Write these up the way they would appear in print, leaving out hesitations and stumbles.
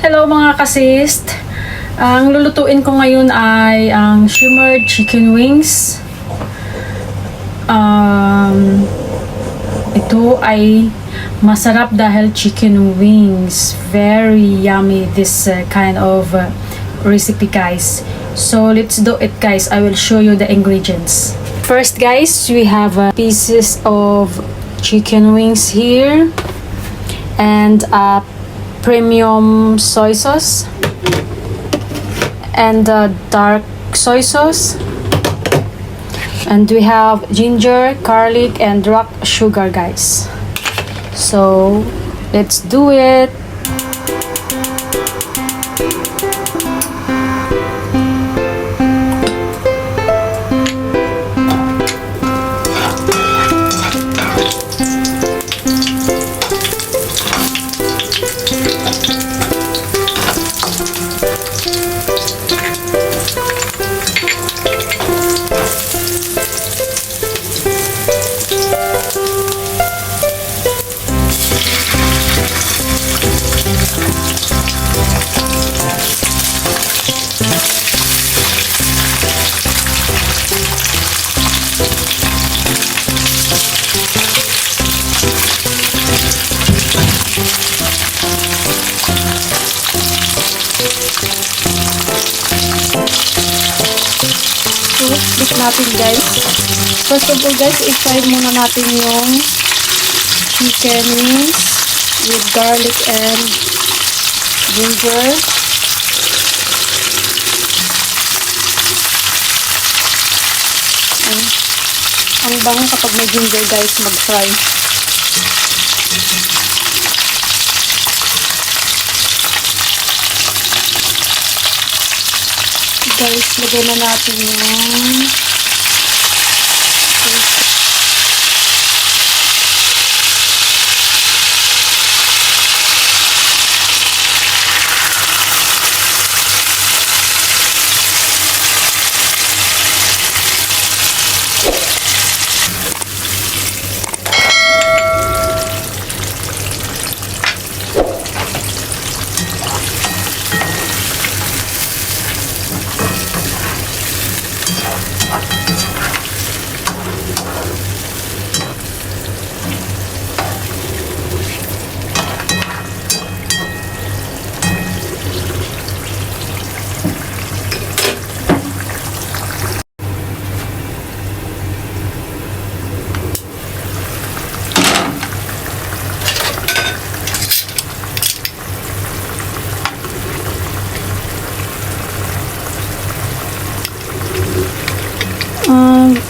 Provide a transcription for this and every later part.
Hello mga kasist! Ang lulutuin ko ngayon ay ang shimmered chicken wings. Ito ay masarap dahil chicken wings. Very yummy this kind of recipe, guys. So let's do it, guys. I will show you the ingredients. First, guys, we have pieces of chicken wings here and premium soy sauce and dark soy sauce, and we have ginger, garlic, and rock sugar, guys. So let's do it. Bit natin, guys. First of all, guys, i-fry muna natin yung chicken wings with garlic and ginger. Ang bango kapag may ginger, guys, mag-fry. Guys, lagyan na natin yung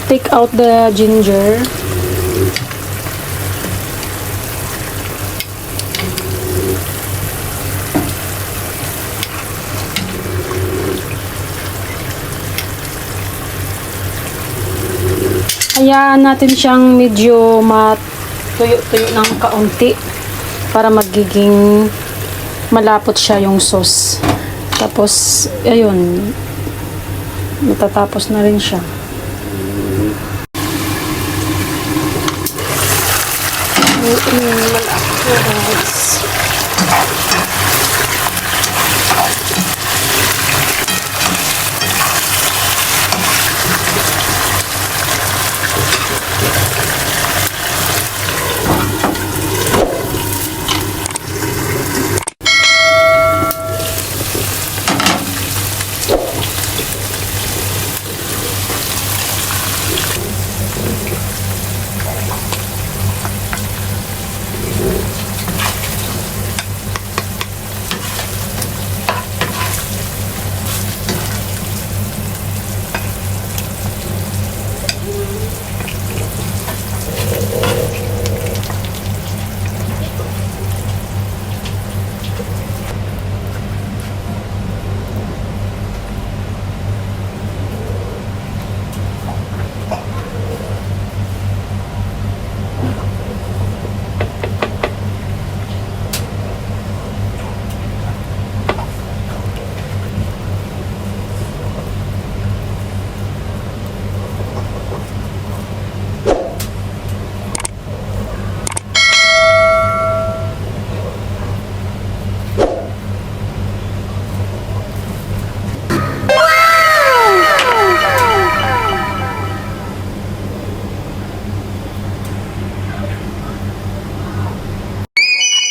take out the ginger. Hayaan natin siyang medyo matuyo-tuyo ng kaunti para magiging malapot siya yung sauce. Tapos, ayun, matatapos na rin siya.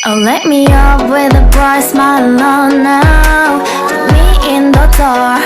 Oh, let me up with a bright smile on now. Put me in the dark.